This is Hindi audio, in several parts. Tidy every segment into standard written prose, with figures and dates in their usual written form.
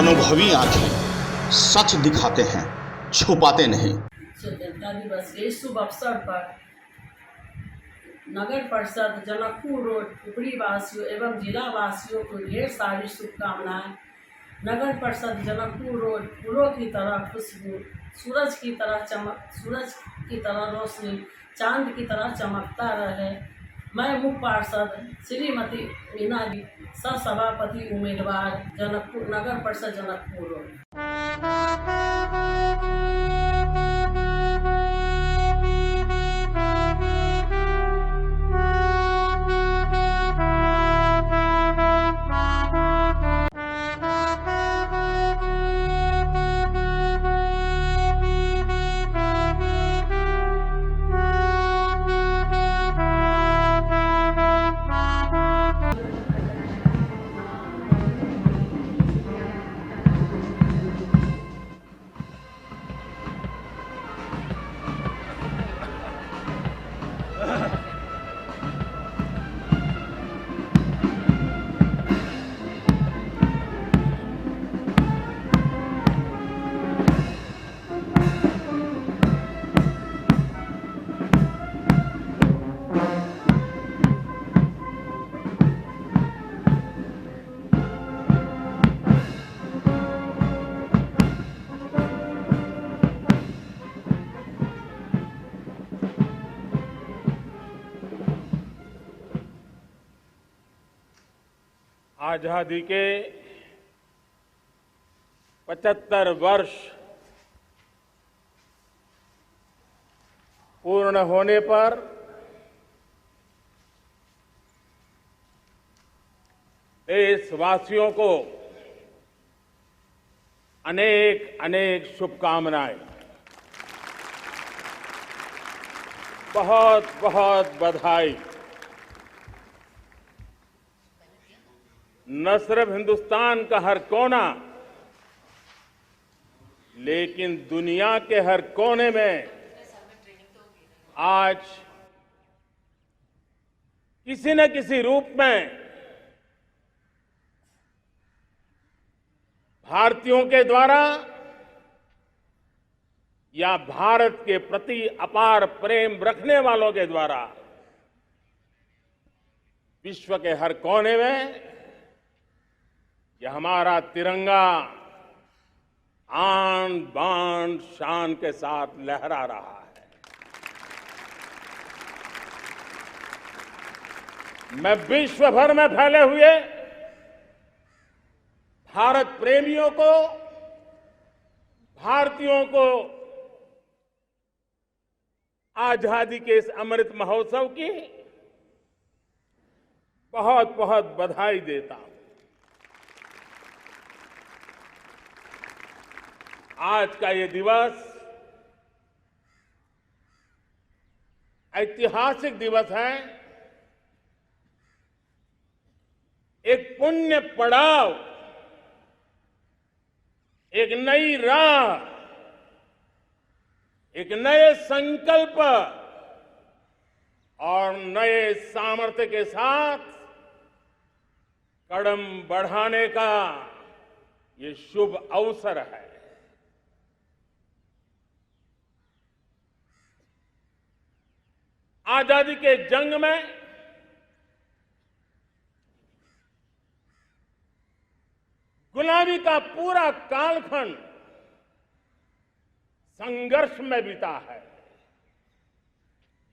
अनुभवी आंखें सच दिखाते हैं, छुपाते नहीं। स्वतंत्रता दिवस के शुभ अवसर पर नगर परिषद जनकपुर रोड उपरी वासियों एवं जिला वासियों को ढेर सारी शुभकामनाएं। नगर परिषद जनकपुर रोड फूलों की तरह खुशबू, सूरज की तरह रोशनी, चांद की तरह चमकता रहे। मैं मुख्य पार्षद श्रीमती मीना जी, सह सभापति उम्मीदवार जनकपुर नगर परिषद जनकपुर रोड। आजादी के 75 वर्ष पूर्ण होने पर देशवासियों को अनेक अनेक शुभकामनाएं। बहुत बहुत बधाई। न सिर्फ हिंदुस्तान का हर कोना, लेकिन दुनिया के हर कोने में आज किसी न किसी रूप में भारतीयों के द्वारा या भारत के प्रति अपार प्रेम रखने वालों के द्वारा विश्व के हर कोने में यह हमारा तिरंगा आन बान शान के साथ लहरा रहा है। मैं विश्व भर में फैले हुए भारत प्रेमियों को, भारतीयों को आजादी के इस अमृत महोत्सव की बहुत बहुत बधाई देता हूं। आज का ये दिवस ऐतिहासिक दिवस है। एक पुण्य पड़ाव, एक नई राह, एक नए संकल्प और नए सामर्थ्य के साथ कदम बढ़ाने का ये शुभ अवसर है। आजादी के जंग में गुलामी का पूरा कालखंड संघर्ष में बीता है।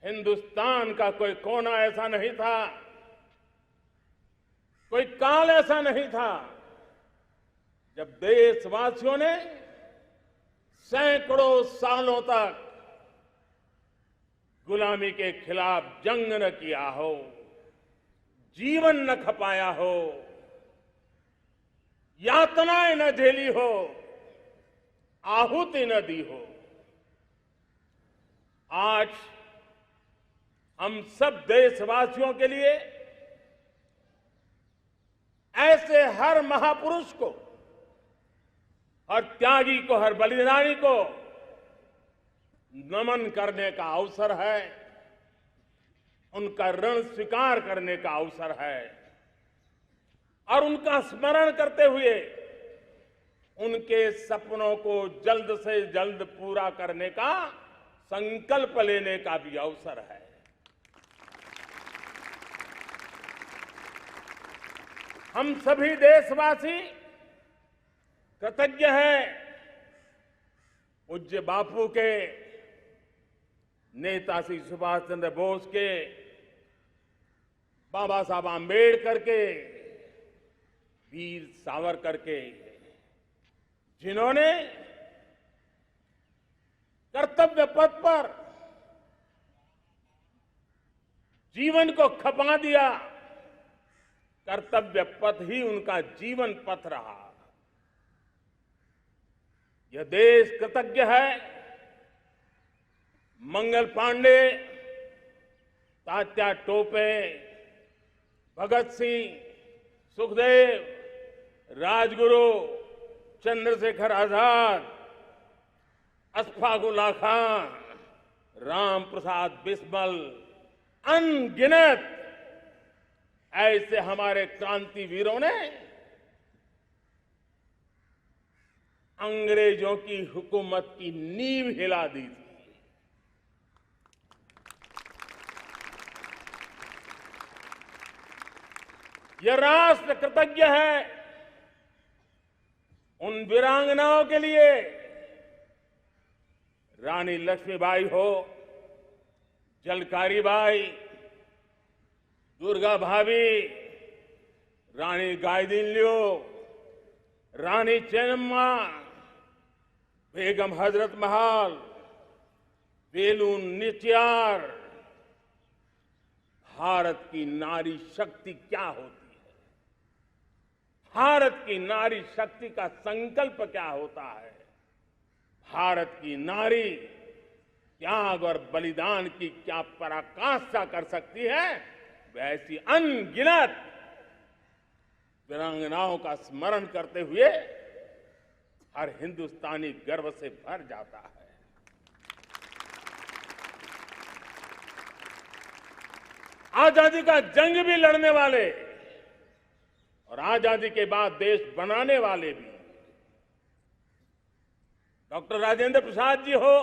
हिंदुस्तान का कोई कोना ऐसा नहीं था, कोई काल ऐसा नहीं था जब देशवासियों ने सैकड़ों सालों तक गुलामी के खिलाफ जंग न किया हो, जीवन न खपाया हो, यातनाएं न झेली हो, आहुति न दी हो। आज हम सब देशवासियों के लिए ऐसे हर महापुरुष को, हर त्यागी को, हर बलिदानी को नमन करने का अवसर है, उनका ऋण स्वीकार करने का अवसर है और उनका स्मरण करते हुए उनके सपनों को जल्द से जल्द पूरा करने का संकल्प लेने का भी अवसर है। हम सभी देशवासी कृतज्ञ हैं पूज्य बापू के, नेताजी सुभाष चंद्र बोस के, बाबा साहब आम्बेडकर के, वीर सावरकर के, जिन्होंने कर्तव्य पथ पर जीवन को खपा दिया। कर्तव्य पथ ही उनका जीवन पथ रहा। यह देश कृतज्ञ है मंगल पांडे, तात्या टोपे, भगत सिंह, सुखदेव, राजगुरु, चंद्रशेखर आजाद, अशफाक उल्लाह खान, राम प्रसाद बिस्मिल, अनगिनत ऐसे हमारे क्रांतिवीरों ने अंग्रेजों की हुकूमत की नींव हिला दी थी। यह राष्ट्र कृतज्ञ है उन वीरांगनाओं के लिए, रानी लक्ष्मीबाई हो, झलकारी बाई, दुर्गा भाभी, रानी गाइदिन्लियो, रानी चेन्नम्मा, बेगम हजरत महल, वेलू निचियार। भारत की नारी शक्ति क्या होती है, भारत की नारी शक्ति का संकल्प क्या होता है, भारत की नारी त्याग और बलिदान की क्या पराकाष्ठा कर सकती है, वैसी अनगिनत वीरांगनाओं का स्मरण करते हुए हर हिंदुस्तानी गर्व से भर जाता है। आजादी का जंग भी लड़ने वाले और आजादी के बाद देश बनाने वाले भी, डॉक्टर राजेंद्र प्रसाद जी हो,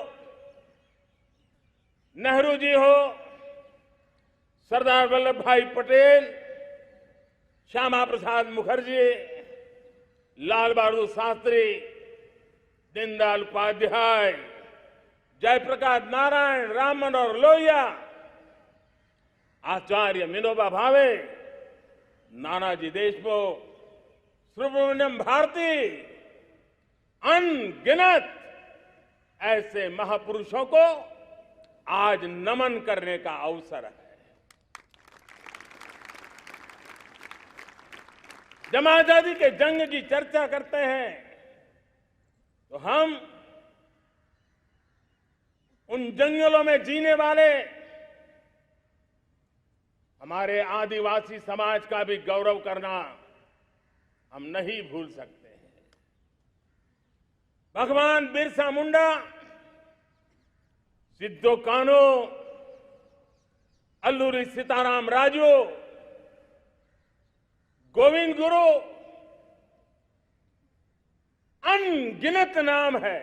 नेहरू जी हो, सरदार वल्लभ भाई पटेल, श्यामा प्रसाद मुखर्जी, लाल बहादुर शास्त्री, दीनदयाल उपाध्याय, जयप्रकाश नारायण, राम मनोहर लोहिया, आचार्य विनोबा भावे, नानाजी देशमुख, सुब्रमण्यम भारती, अनगिनत ऐसे महापुरुषों को आज नमन करने का अवसर है। जब आजादी के जंग की चर्चा करते हैं तो हम उन जंगलों में जीने वाले हमारे आदिवासी समाज का भी गौरव करना हम नहीं भूल सकते हैं। भगवान बिरसा मुंडा, सिद्धो कान्हू, अल्लूरी सीताराम राजू, गोविंद गुरु, अनगिनत नाम है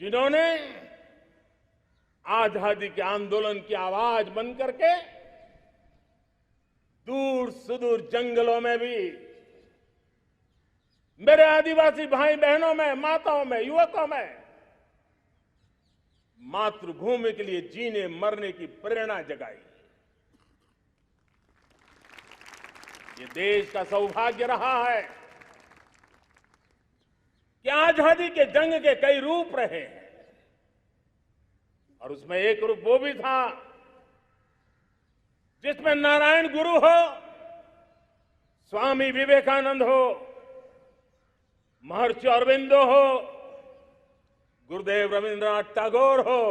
जिन्होंने आजादी के आंदोलन की आवाज बन करके दूर सुदूर जंगलों में भी मेरे आदिवासी भाई बहनों में, माताओं में, युवकों में मातृभूमि के लिए जीने मरने की प्रेरणा जगाई। ये देश का सौभाग्य रहा है कि आजादी के जंग के कई रूप रहे हैं और उसमें एक रूप वो भी था जिसमें नारायण गुरु हो, स्वामी विवेकानंद हो, महर्षि अरविंदो हो, गुरुदेव रविंद्रनाथ टैगोर हो,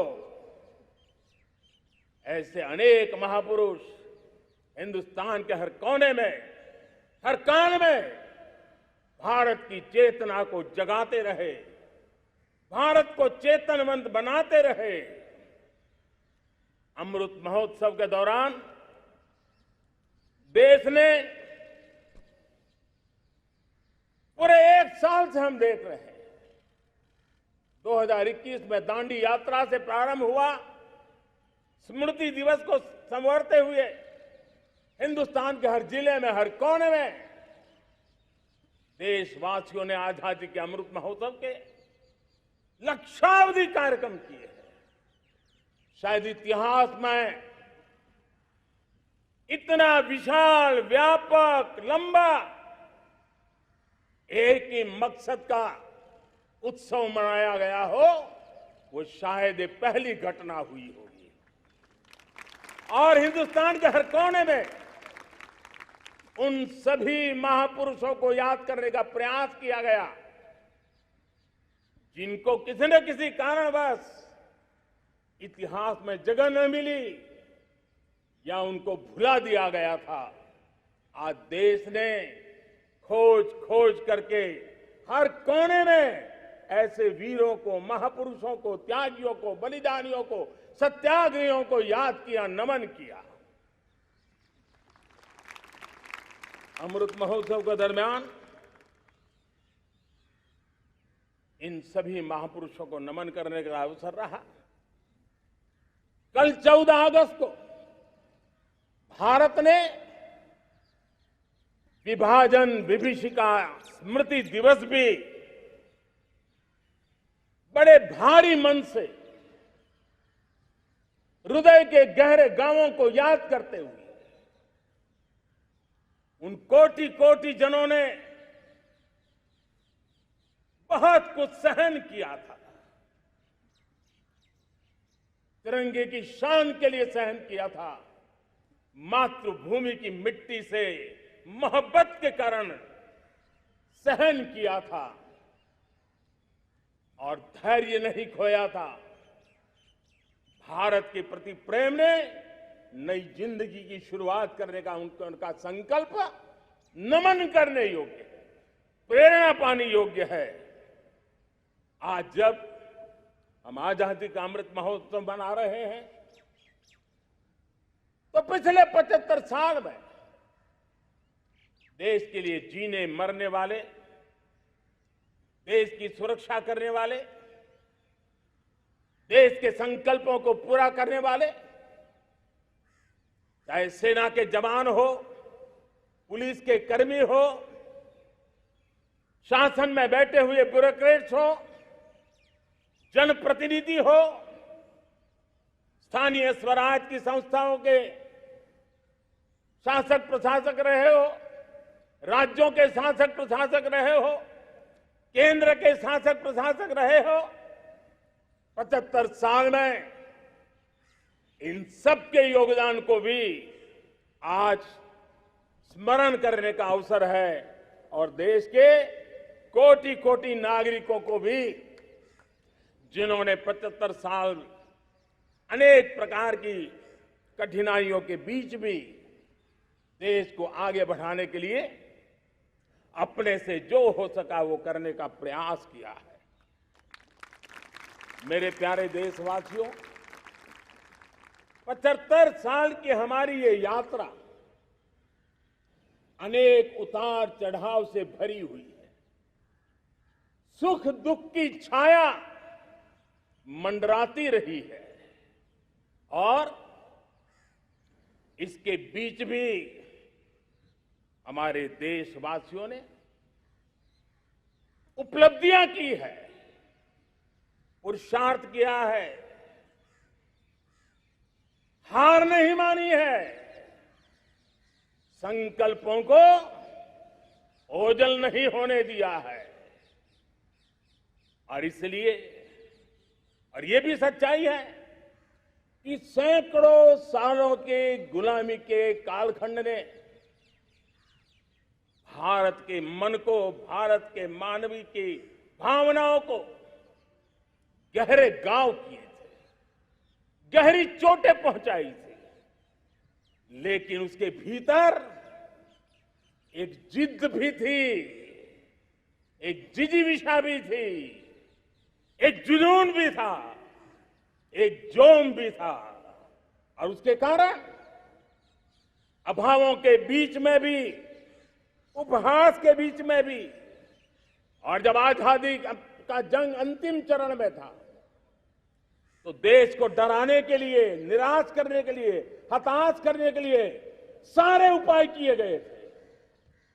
ऐसे अनेक महापुरुष हिंदुस्तान के हर कोने में, हर कान में भारत की चेतना को जगाते रहे, भारत को चेतनवंत बनाते रहे। अमृत महोत्सव के दौरान देश ने पूरे साल से हम देख रहे हैं। 2021 में दांडी यात्रा से प्रारंभ हुआ, स्मृति दिवस को संवरते हुए हिंदुस्तान के हर जिले में, हर कोने में देशवासियों ने आजादी के अमृत महोत्सव के लक्षावधि कार्यक्रम किए हैं। शायद इतिहास में इतना विशाल, व्यापक, लंबा एक ही मकसद का उत्सव मनाया गया हो, वो शायद ये पहली घटना हुई होगी। और हिंदुस्तान के हर कोने में उन सभी महापुरुषों को याद करने का प्रयास किया गया जिनको किसी न किसी कारणवश इतिहास में जगह न मिली या उनको भुला दिया गया था। आज देश ने खोज करके हर कोने में ऐसे वीरों को, महापुरुषों को, त्यागियों को, बलिदानियों को, सत्याग्रहियों को याद किया, नमन किया। अमृत महोत्सव के दरमियान इन सभी महापुरुषों को नमन करने का अवसर रहा। कल 14 अगस्त को भारत ने विभाजन विभीषिका स्मृति दिवस भी बड़े भारी मन से हृदय के गहरे गांवों को याद करते हुए उन कोटि कोटि जनों ने बहुत कुछ सहन किया था, तिरंगे की शान के लिए सहन किया था, मातृभूमि की मिट्टी से मोहब्बत के कारण सहन किया था और धैर्य नहीं खोया था। भारत के प्रति प्रेम ने नई जिंदगी की शुरुआत करने का उनका संकल्प नमन करने योग्य है, प्रेरणा पाने योग्य है। आज जब हम आजादी का अमृत महोत्सव मना रहे हैं तो पिछले 75 साल में देश के लिए जीने मरने वाले, देश की सुरक्षा करने वाले, देश के संकल्पों को पूरा करने वाले, चाहे सेना के जवान हो, पुलिस के कर्मी हो, शासन में बैठे हुए ब्यूरोक्रेट्स हो, जनप्रतिनिधि हो, स्थानीय स्वराज की संस्थाओं के शासक प्रशासक रहे हो, राज्यों के शासक प्रशासक रहे हो, केंद्र के शासक प्रशासक रहे हो, 75 साल में इन सबके योगदान को भी आज स्मरण करने का अवसर है और देश के कोटि कोटि नागरिकों को भी जिन्होंने 75 साल अनेक प्रकार की कठिनाइयों के बीच भी देश को आगे बढ़ाने के लिए अपने से जो हो सका वो करने का प्रयास किया है। मेरे प्यारे देशवासियों, 75 साल की हमारी ये यात्रा अनेक उतार चढ़ाव से भरी हुई है। सुख दुख की छाया मंडराती रही है और इसके बीच भी हमारे देशवासियों ने उपलब्धियां की है, पुरुषार्थ किया है, हार नहीं मानी है, संकल्पों को ओझल नहीं होने दिया है। और इसलिए, और ये भी सच्चाई है कि सैकड़ों सालों के गुलामी के कालखंड ने भारत के मन को, भारत के मानवीय की भावनाओं को गहरे घाव किए थे, गहरी चोटें पहुंचाई थी, लेकिन उसके भीतर एक जिद भी थी, एक जिजीविषा भी थी, एक जुनून भी था, एक जोम भी था। और उसके कारण अभावों के बीच में भी, उपहास के बीच में भी और जब आजादी का जंग अंतिम चरण में था तो देश को डराने के लिए, निराश करने के लिए, हताश करने के लिए सारे उपाय किए गए थे।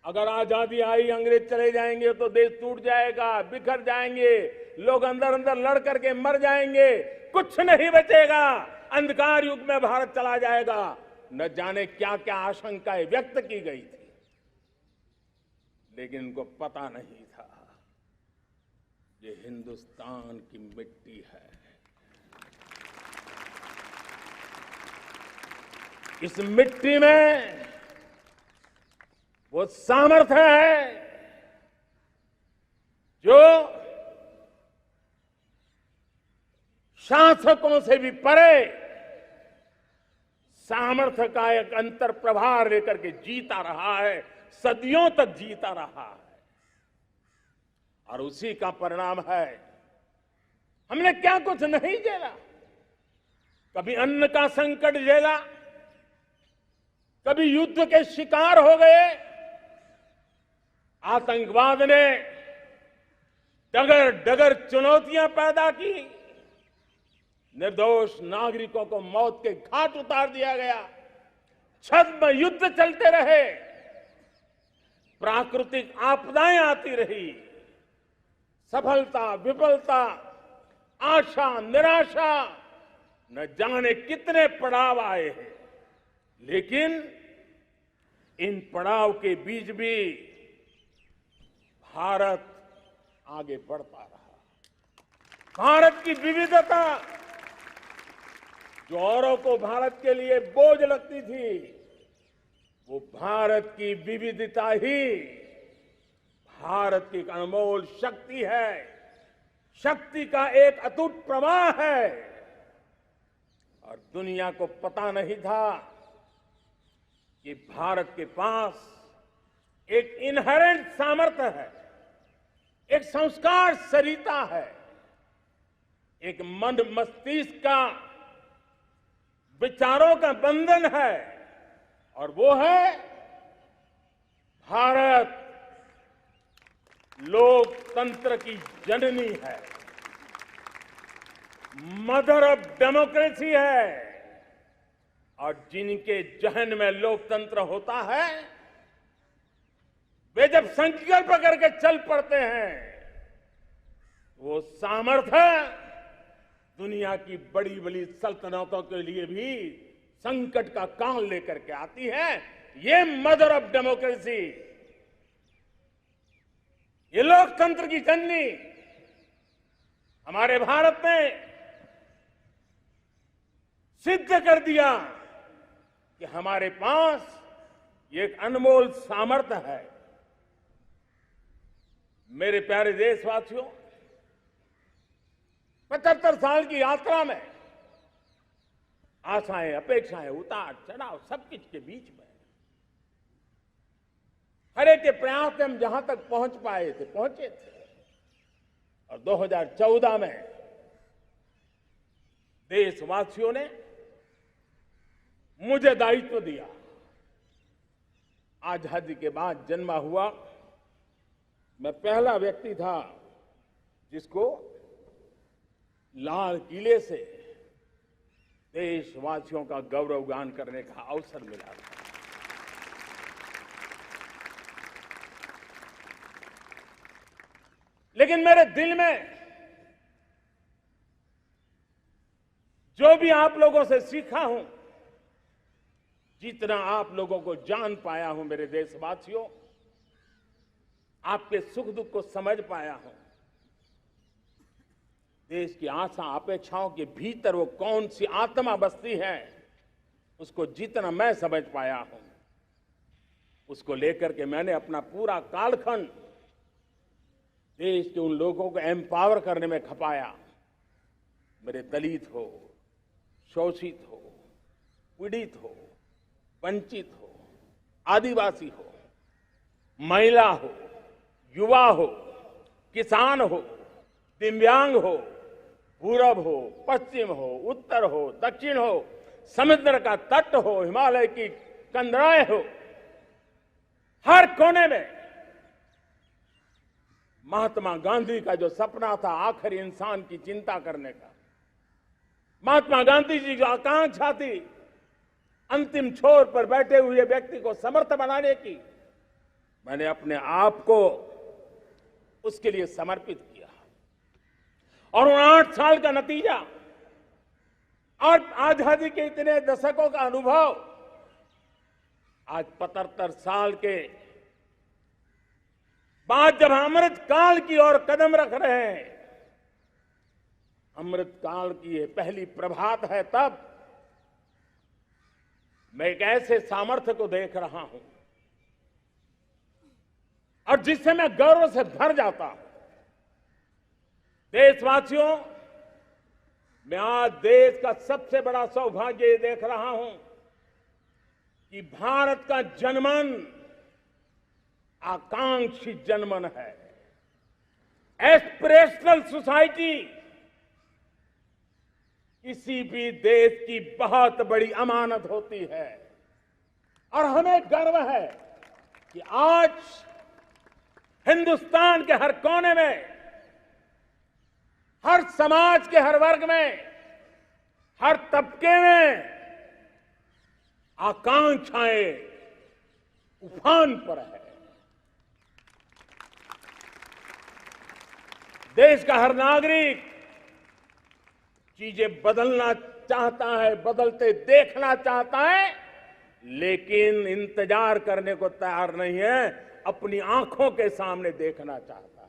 अगर आजादी आई, अंग्रेज चले जाएंगे तो देश टूट जाएगा, बिखर जाएंगे, लोग अंदर अंदर लड़ करके मर जाएंगे, कुछ नहीं बचेगा, अंधकार युग में भारत चला जाएगा। न जाने क्या क्या आशंकाएं व्यक्त की गई थी, लेकिन उनको पता नहीं था ये हिंदुस्तान की मिट्टी है। इस मिट्टी में वो सामर्थ्य है जो शासकों से भी परे सामर्थ्य का एक अंतर प्रभार लेकर के जीता रहा है, सदियों तक जीता रहा है। और उसी का परिणाम है, हमने क्या कुछ नहीं झेला। कभी अन्न का संकट झेला, कभी युद्ध के शिकार हो गए, आतंकवाद ने डगर डगर चुनौतियां पैदा की, निर्दोष नागरिकों को मौत के घाट उतार दिया गया, छद्म युद्ध चलते रहे, प्राकृतिक आपदाएं आती रही, सफलता विफलता, आशा निराशा, न जाने कितने पड़ाव आए हैं। लेकिन इन पड़ाव के बीच भी भारत आगे बढ़ता रहा। भारत की विविधता, जो औरों को भारत के लिए बोझ लगती थी, वो भारत की विविधता ही भारत की एक अनमोल शक्ति है, शक्ति का एक अटूट प्रवाह है। और दुनिया को पता नहीं था कि भारत के पास एक इनहेरेंट सामर्थ्य है, एक संस्कार सरिता है, एक मन मस्तिष्क का विचारों का बंधन है, और वो है भारत लोकतंत्र की जननी है, मदर ऑफ डेमोक्रेसी है। और जिनके जहन में लोकतंत्र होता है, वे जब संकल्प करके चल पड़ते हैं, वो सामर्थ्य दुनिया की बड़ी बड़ी सल्तनतों के लिए भी संकट का काल लेकर के आती है। ये मदर ऑफ डेमोक्रेसी, ये लोकतंत्र की जननी हमारे भारत ने सिद्ध कर दिया कि हमारे पास ये एक अनमोल सामर्थ्य है। मेरे प्यारे देशवासियों, 75 साल की यात्रा में आशाएं, अपेक्षाएं, उतार चढ़ाव सब कुछ के बीच में हर एक के प्रयास से हम जहां तक पहुंच पाए थे, पहुंचे थे। और 2014 में देशवासियों ने मुझे दायित्व दिया। आजादी के बाद जन्मा हुआ मैं पहला व्यक्ति था जिसको लाल किले से देशवासियों का गौरवगान करने का अवसर मिला था। लेकिन मेरे दिल में जो भी आप लोगों से सीखा हूं, जितना आप लोगों को जान पाया हूं मेरे देशवासियों, आपके सुख दुख को समझ पाया हूं, देश की आशा अपेक्षाओं के भीतर वो कौन सी आत्मा बसती है, उसको जितना मैं समझ पाया हूं, उसको लेकर के मैंने अपना पूरा कालखंड देश के उन लोगों को एम्पावर करने में खपाया। मेरे दलित हो, शोषित हो, पीड़ित हो, वंचित हो, आदिवासी हो, महिला हो, युवा हो, किसान हो, दिव्यांग हो, पूरब हो, पश्चिम हो, उत्तर हो, दक्षिण हो, समुद्र का तट हो, हिमालय की कंदराएं हो, हर कोने में महात्मा गांधी का जो सपना था आखिर इंसान की चिंता करने का, महात्मा गांधी जी जो आकांक्षा थी अंतिम छोर पर बैठे हुए व्यक्ति को समर्थ बनाने की, मैंने अपने आप को उसके लिए समर्पित किया। और उन 8 साल का नतीजा और आजादी के इतने दशकों का अनुभव आज 75 साल के बाद जब अमृत काल की ओर कदम रख रहे हैं, अमृत काल की ये पहली प्रभात है, तब मैं एक ऐसे सामर्थ्य को देख रहा हूं और जिससे मैं गौरव से भर जाता हूं। देशवासियों, मैं आज देश का सबसे बड़ा सौभाग्य ये देख रहा हूं कि भारत का जनमन आकांक्षी जनमन है। एस्पिरेशनल सोसाइटी किसी भी देश की बहुत बड़ी अमानत होती है और हमें गर्व है कि आज हिंदुस्तान के हर कोने में, हर समाज के हर वर्ग में, हर तबके में आकांक्षाएं उफान पर है। देश का हर नागरिक चीजें बदलना चाहता है, बदलते देखना चाहता है, लेकिन इंतजार करने को तैयार नहीं है, अपनी आंखों के सामने देखना चाहता है,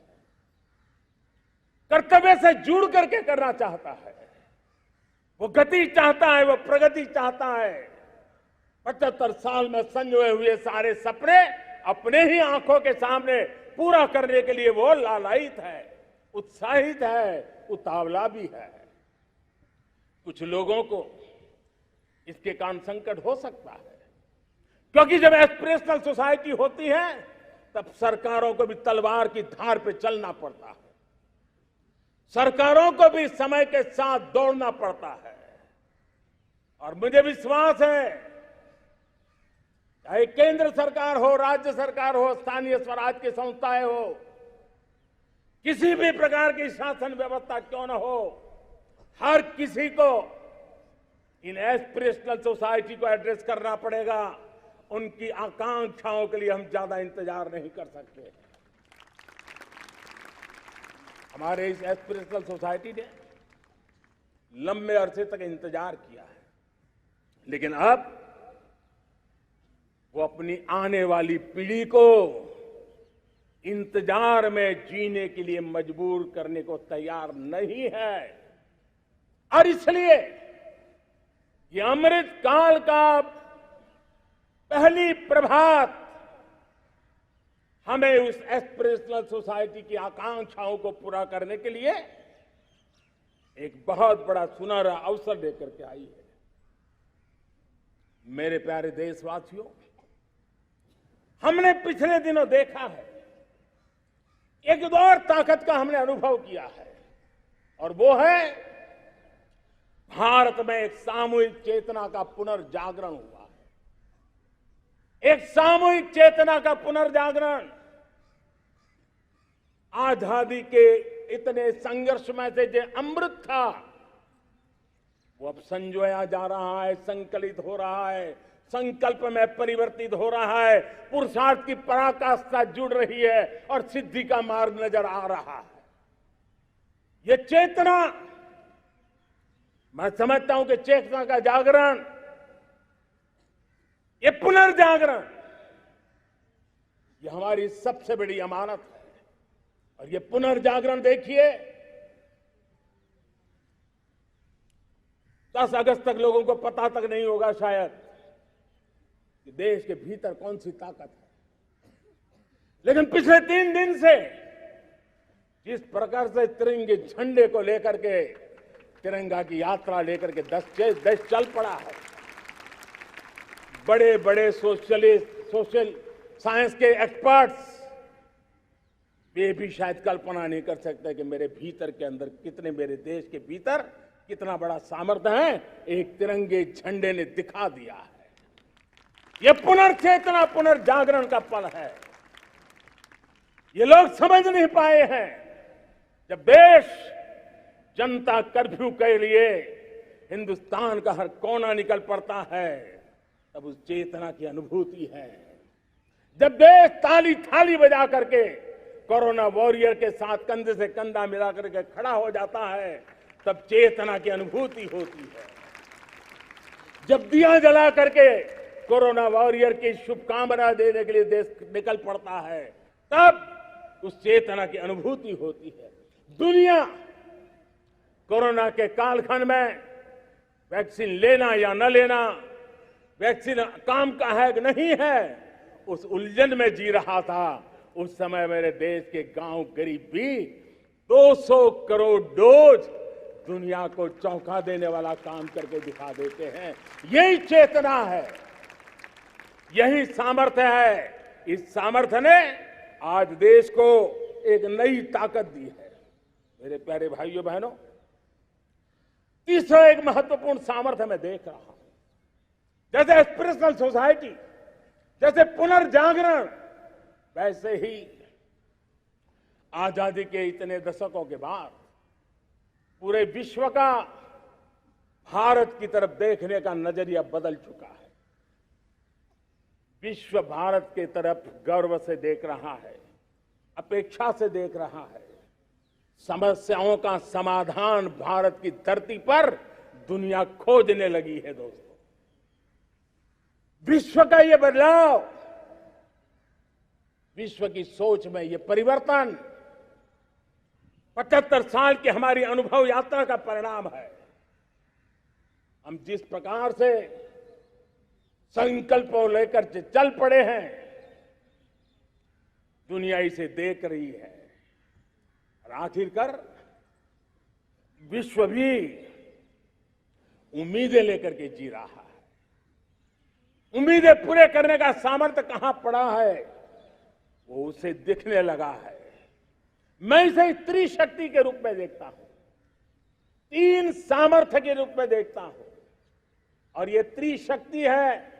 कर्तव्य से जुड़ करके करना चाहता है, वो गति चाहता है, वो प्रगति चाहता है। 75 साल में संजोए हुए सारे सपने अपने ही आंखों के सामने पूरा करने के लिए वो लालायित है, उत्साहित है, उतावला भी है। कुछ लोगों को इसके कारण संकट हो सकता है, क्योंकि जब एस्पिरेशनल सोसाइटी होती है तब सरकारों को भी तलवार की धार पे चलना पड़ता है, सरकारों को भी समय के साथ दौड़ना पड़ता है। और मुझे विश्वास है, चाहे केंद्र सरकार हो, राज्य सरकार हो, स्थानीय स्वराज की संस्थाएं हो, किसी भी प्रकार की शासन व्यवस्था क्यों न हो, हर किसी को इन एस्पिरेशनल सोसाइटी को एड्रेस करना पड़ेगा। उनकी आकांक्षाओं के लिए हम ज्यादा इंतजार नहीं कर सकते। हमारे इस एस्पिरेशनल सोसाइटी ने लंबे अरसे तक इंतजार किया है, लेकिन अब वो अपनी आने वाली पीढ़ी को इंतजार में जीने के लिए मजबूर करने को तैयार नहीं है। और इसलिए ये अमृत काल का पहली प्रभात हमें उस एस्पिरेशनल सोसाइटी की आकांक्षाओं को पूरा करने के लिए एक बहुत बड़ा सुनहरा अवसर लेकर के आई है। मेरे प्यारे देशवासियों, हमने पिछले दिनों देखा है, एक और ताकत का हमने अनुभव किया है, और वो है भारत में एक सामूहिक चेतना का पुनर्जागरण हुआ है। एक सामूहिक चेतना का पुनर्जागरण आजादी के इतने संघर्ष में से जो अमृत था वो अब संजोया जा रहा है, संकलित हो रहा है, संकल्प में परिवर्तित हो रहा है, पुरुषार्थ की पराकाष्ठा जुड़ रही है और सिद्धि का मार्ग नजर आ रहा है। ये चेतना, मैं समझता हूं कि चेतना का जागरण, ये पुनर्जागरण, ये हमारी सबसे बड़ी अमानत है। और ये पुनर्जागरण देखिए, 10 अगस्त तक लोगों को पता तक नहीं होगा शायद कि देश के भीतर कौन सी ताकत है, लेकिन पिछले 3 दिन से जिस प्रकार से तिरंगे झंडे को लेकर के, तिरंगा की यात्रा लेकर के देश चल पड़ा है, बड़े बड़े सोशलिस्ट, सोशल साइंस के एक्सपर्ट्स वे भी शायद कल्पना नहीं कर सकते कि मेरे भीतर के अंदर कितने, मेरे देश के भीतर कितना बड़ा सामर्थ्य है, एक तिरंगे झंडे ने दिखा दिया है। यह पुनर्चेतना, पुनर्जागरण का पल है। ये लोग समझ नहीं पाए हैं। जब देश जनता कर्फ्यू के लिए हिंदुस्तान का हर कोना निकल पड़ता है, तब उस चेतना की अनुभूति है। जब देश ताली थाली बजा करके कोरोना वॉरियर के साथ कंधे से कंधा मिला करके खड़ा हो जाता है, तब चेतना की अनुभूति होती है। जब दिया जला करके कोरोना वॉरियर की शुभकामना देने के लिए देश निकल पड़ता है, तब उस चेतना की अनुभूति होती है। दुनिया कोरोना के कालखंड में वैक्सीन लेना या न लेना, वैक्सीन काम का है कि नहीं है, उस उलझन में जी रहा था। उस समय मेरे देश के गांव गरीब भी 200 करोड़ डोज दुनिया को चौंका देने वाला काम करके दिखा देते हैं। यही चेतना है, यही सामर्थ्य है। इस सामर्थ्य ने आज देश को एक नई ताकत दी है। मेरे प्यारे भाइयों बहनों, तीसरा एक महत्वपूर्ण सामर्थ्य मैं देख रहा हूं, जैसे एस्पिरेशनल सोसाइटी, जैसे पुनर्जागरण, वैसे ही आजादी के इतने दशकों के बाद पूरे विश्व का भारत की तरफ देखने का नजरिया बदल चुका है। विश्व भारत की तरफ गर्व से देख रहा है, अपेक्षा से देख रहा है। समस्याओं का समाधान भारत की धरती पर दुनिया खोजने लगी है। दोस्तों, विश्व का ये बदलाव, विश्व की सोच में ये परिवर्तन 75 साल की हमारी अनुभव यात्रा का परिणाम है। हम जिस प्रकार से संकल्पों लेकर चल पड़े हैं, दुनिया इसे देख रही है और आखिरकार विश्व भी उम्मीदें लेकर के जी रहा है। उम्मीदें पूरे करने का सामर्थ्य कहां पड़ा है, वो उसे दिखने लगा है। मैं इसे त्रिशक्ति के रूप में देखता हूं, 3 सामर्थ्य के रूप में देखता हूं। और ये त्रिशक्ति है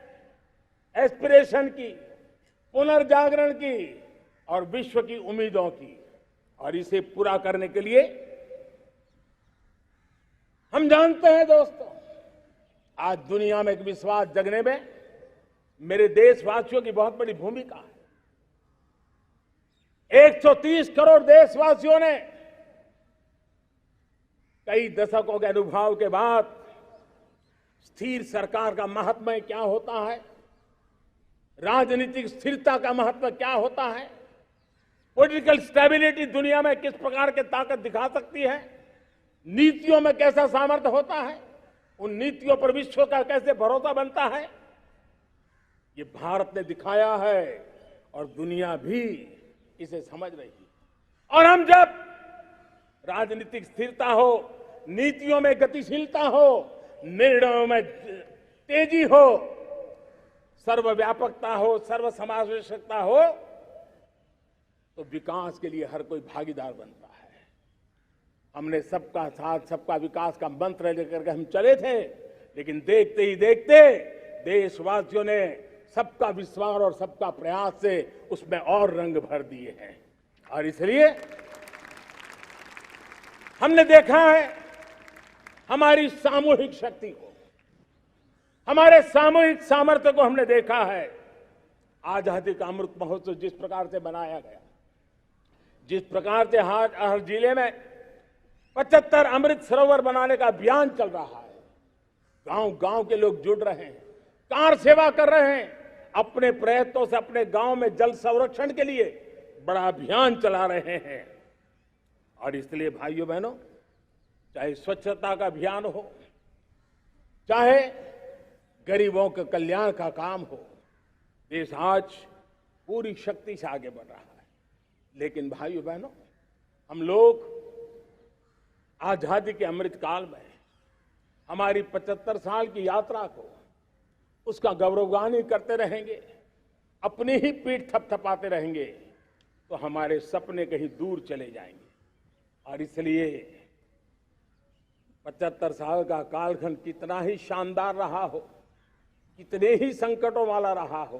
एस्पिरेशन की, पुनर्जागरण की और विश्व की उम्मीदों की। और इसे पूरा करने के लिए हम जानते हैं दोस्तों, आज दुनिया में एक विश्वास जगने में मेरे देशवासियों की बहुत बड़ी भूमिका है। 130 करोड़ देशवासियों ने कई दशकों के अनुभव के बाद स्थिर सरकार का महत्व क्या होता है, राजनीतिक स्थिरता का महत्व क्या होता है, पॉलिटिकल स्टेबिलिटी दुनिया में किस प्रकार की ताकत दिखा सकती है, नीतियों में कैसा सामर्थ्य होता है, उन नीतियों पर विश्व का कैसे भरोसा बनता है, ये भारत ने दिखाया है और दुनिया भी इसे समझ रही है। और हम जब राजनीतिक स्थिरता हो, नीतियों में गतिशीलता हो, निर्णयों में तेजी हो, सर्वव्यापकता हो, सर्वसमावेशकता हो, तो विकास के लिए हर कोई भागीदार बनता है। हमने सबका साथ सबका विकास का मंत्र लेकर के हम चले थे, लेकिन देखते ही देखते देशवासियों ने सबका विश्वास और सबका प्रयास से उसमें और रंग भर दिए हैं। और इसलिए हमने देखा है हमारी सामूहिक शक्ति को, हमारे सामूहिक सामर्थ्य को हमने देखा है। आजादी का अमृत महोत्सव जिस प्रकार से बनाया गया, जिस प्रकार से हर जिले में 75 अमृत सरोवर बनाने का अभियान चल रहा है, गांव गांव के लोग जुड़ रहे हैं, कार सेवा कर रहे हैं, अपने प्रयत्नों से अपने गांव में जल संरक्षण के लिए बड़ा अभियान चला रहे हैं। और इसलिए भाइयों बहनों, चाहे स्वच्छता का अभियान हो, चाहे गरीबों के कल्याण का काम हो, देश आज पूरी शक्ति से आगे बढ़ रहा है। लेकिन भाइयों बहनों, हम लोग आजादी के अमृत काल में हमारी 75 साल की यात्रा को, उसका गौरवगान करते रहेंगे, अपनी ही पीठ थपथपाते रहेंगे, तो हमारे सपने कहीं दूर चले जाएंगे। और इसलिए 75 साल का कालखंड कितना ही शानदार रहा हो, कितने ही संकटों वाला रहा हो,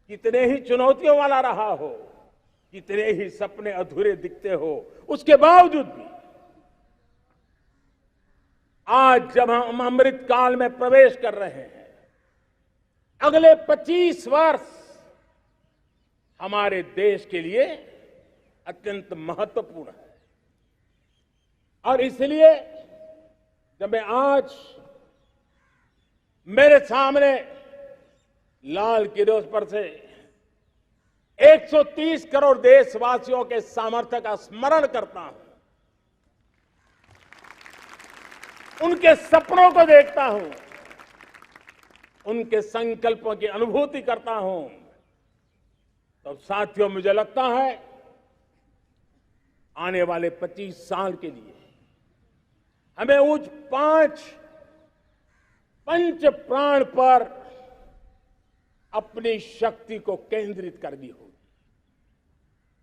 कितने ही चुनौतियों वाला रहा हो, कितने ही सपने अधूरे दिखते हो, उसके बावजूद भी आज जब हम अमृत काल में प्रवेश कर रहे हैं, अगले 25 वर्ष हमारे देश के लिए अत्यंत महत्वपूर्ण है। और इसलिए जब मैं आज मेरे सामने लाल किले पर से 130 करोड़ देशवासियों के सामर्थ्य का स्मरण करता हूं, उनके सपनों को देखता हूं, उनके संकल्पों की अनुभूति करता हूं, तो साथियों मुझे लगता है आने वाले 25 साल के लिए हमें उस पंच प्राण पर अपनी शक्ति को केंद्रित करनी होगी,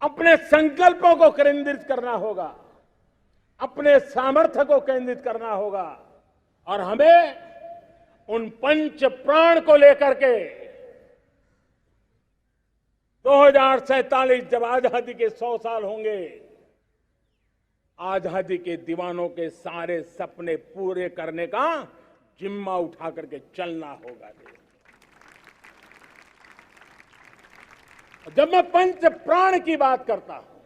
अपने संकल्पों को केंद्रित करना होगा, अपने सामर्थ्य को केंद्रित करना होगा और हमें उन पंच प्राण को लेकर के 2047 जब आजादी के 100 साल होंगे, आजादी के दीवानों के सारे सपने पूरे करने का जिम्मा उठा करके चलना होगा। जब मैं पंच प्राण की बात करता हूं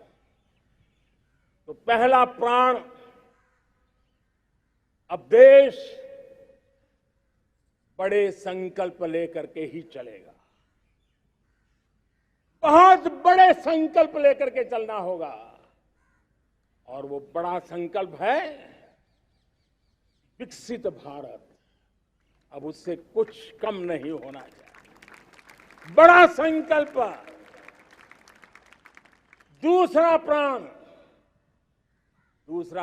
तो पहला प्राण, अब देश बड़े संकल्प लेकर के ही चलेगा, बहुत बड़े संकल्प लेकर के चलना होगा और वो बड़ा संकल्प है विकसित भारत। अब उससे कुछ कम नहीं होना चाहिए, बड़ा संकल्प। दूसरा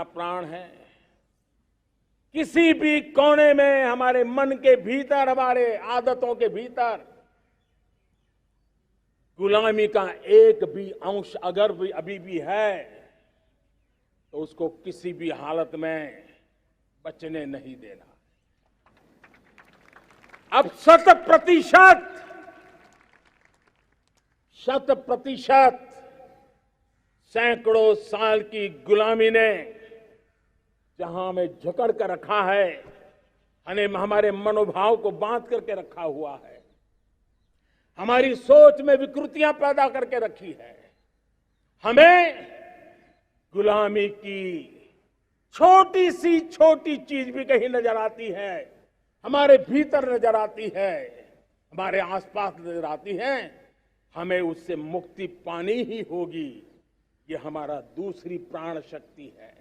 प्राण है किसी भी कोने में हमारे मन के भीतर, हमारे आदतों के भीतर गुलामी का एक भी अंश अगर भी अभी भी है तो उसको किसी भी हालत में बचने नहीं देना। अब 100% सैकड़ों साल की गुलामी ने जहां हमें जकड़ कर रखा है, हमारे मनोभाव को बांध करके रखा हुआ है, हमारी सोच में विकृतियां पैदा करके रखी है, हमें गुलामी की छोटी सी छोटी चीज भी कहीं नजर आती है, हमारे भीतर नजर आती है, हमारे आसपास नजर आती है, हमें उससे मुक्ति पानी ही होगी। ये हमारा दूसरी प्राण शक्ति है।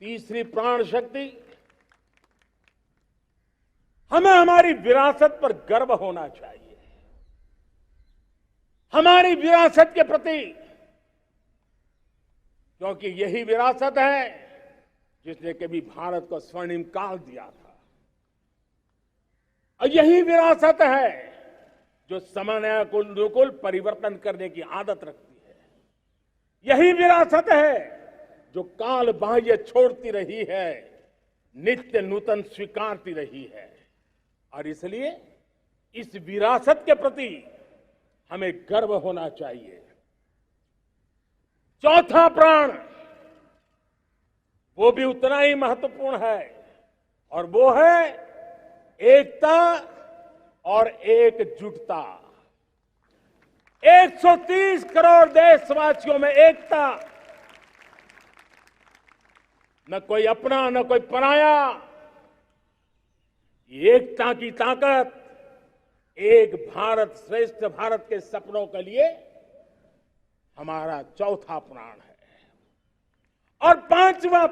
तीसरी प्राण शक्ति, हमें हमारी विरासत पर गर्व होना चाहिए, हमारी विरासत के प्रति, क्योंकि यही विरासत है जिसने कभी भारत को स्वर्णिम काल दिया था, और यही विरासत है जो समयानुकूल परिवर्तन करने की आदत रखती है, यही विरासत है जो काल बाह्य छोड़ती रही है, नित्य नूतन स्वीकारती रही है। और इसलिए इस विरासत के प्रति हमें गर्व होना चाहिए। चौथा प्राण, वो भी उतना ही महत्वपूर्ण है और वो है एकता और एकजुटता। 130 करोड़ देशवासियों में एकता, न कोई अपना न कोई पराया। एकता की ताकत एक भारत श्रेष्ठ भारत के सपनों के लिए हमारा चौथा प्राण है। और पांचवा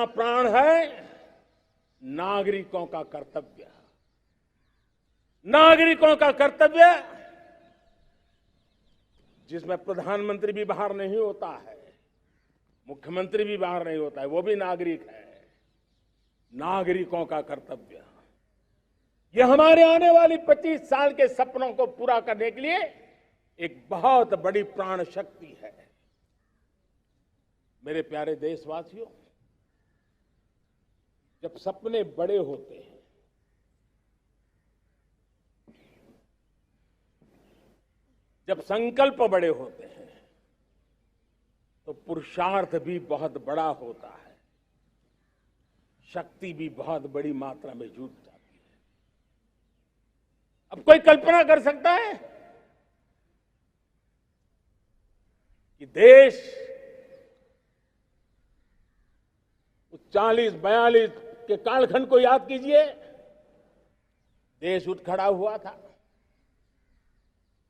प्राण है नागरिकों का कर्तव्य। नागरिकों का कर्तव्य जिसमें प्रधानमंत्री भी बाहर नहीं होता है, मुख्यमंत्री भी बाहर नहीं होता है, वो भी नागरिक है। नागरिकों का कर्तव्य, यह हमारे आने वाली 25 साल के सपनों को पूरा करने के लिए एक बहुत बड़ी प्राण शक्ति है। मेरे प्यारे देशवासियों, जब सपने बड़े होते हैं जब संकल्प बड़े होते हैं तो पुरुषार्थ भी बहुत बड़ा होता है, शक्ति भी बहुत बड़ी मात्रा में जुट जाती है। अब कोई कल्पना कर सकता है कि देश 40-42 के कालखंड को याद कीजिए, देश उठ खड़ा हुआ था।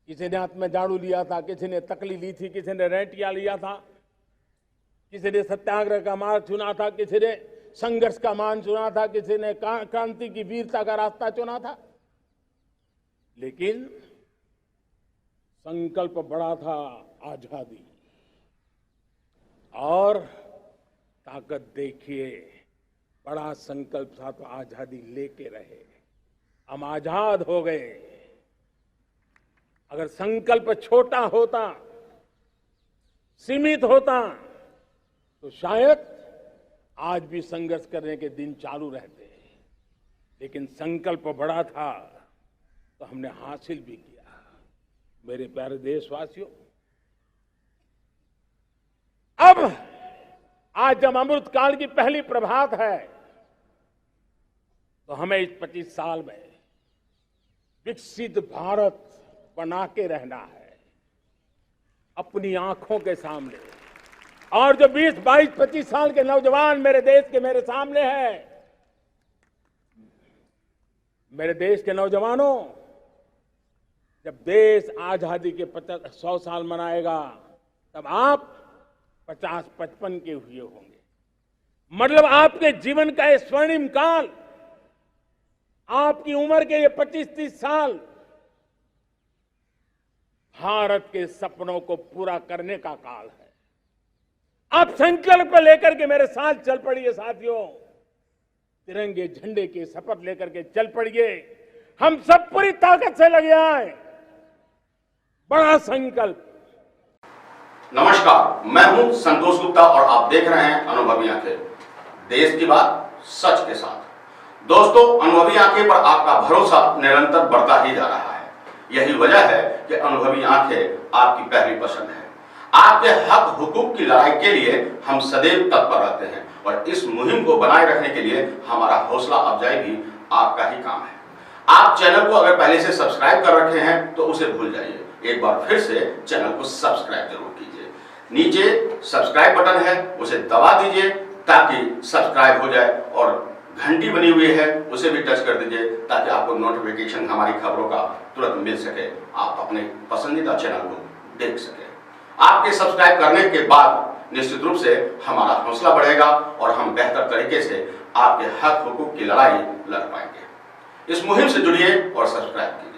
किसी ने हाथ में झाड़ू लिया था, किसी ने तकली ली थी, किसी ने रेंटिया लिया था, किसी ने सत्याग्रह का मार्ग चुना था, किसी ने संघर्ष का मान चुना था, किसी ने क्रांति की वीरता का रास्ता चुना था। लेकिन संकल्प बड़ा था, आजादी। और ताकत देखिए, बड़ा संकल्प था तो आजादी लेके रहे, हम आजाद हो गए। अगर संकल्प छोटा होता, सीमित होता, तो शायद आज भी संघर्ष करने के दिन चालू रहते। लेकिन संकल्प बड़ा था तो हमने हासिल भी किया। मेरे प्यारे देशवासियों, अब आज जब अमृत काल की पहली प्रभात है तो हमें इस 25 साल में विकसित भारत बना के रहना है अपनी आंखों के सामने। और जो 20, 22, 25 साल के नौजवान मेरे देश के मेरे सामने हैं, मेरे देश के नौजवानों, जब देश आजादी के 100 साल मनाएगा तब आप 50-55 के हुए होंगे। मतलब आपके जीवन का ये स्वर्णिम काल, आपकी उम्र के ये 25-30 साल भारत के सपनों को पूरा करने का काल है। आप संकल्प लेकर के मेरे साथ चल पड़िए साथियों, तिरंगे झंडे की शपथ लेकर के चल पड़िए। हम सब पूरी ताकत से लगे आए, बड़ा संकल्प। नमस्कार, मैं हूं संतोष गुप्ता और आप देख रहे हैं अनुभवी आंखें, देश की बात सच के साथ। दोस्तों, अनुभवी आंखें पर आपका भरोसा निरंतर बढ़ता ही जा रहा है। यही वजह है कि अनुभवी आंखें आपकी पहली पसंद है। आपके हक हुकूक की लड़ाई के लिए हम सदैव तत्पर रहते हैं और इस मुहिम को बनाए रखने के लिए हमारा हौसला अफजाई भी आपका ही काम है। आप चैनल को अगर पहले से सब्सक्राइब कर रखे हैं तो उसे भूल जाइए, एक बार फिर से चैनल को सब्सक्राइब जरूर कीजिए। नीचे सब्सक्राइब बटन है, उसे दबा दीजिए ताकि सब्सक्राइब हो जाए, और घंटी बनी हुई है उसे भी टच कर दीजिए ताकि आपको नोटिफिकेशन हमारी खबरों का तुरंत मिल सके, आप अपने पसंदीदा चैनल को देख सके। आपके सब्सक्राइब करने के बाद निश्चित रूप से हमारा हौसला बढ़ेगा और हम बेहतर तरीके से आपके हक हुकूक की लड़ाई लड़ पाएंगे। इस मुहिम से जुड़िए और सब्सक्राइब कीजिए।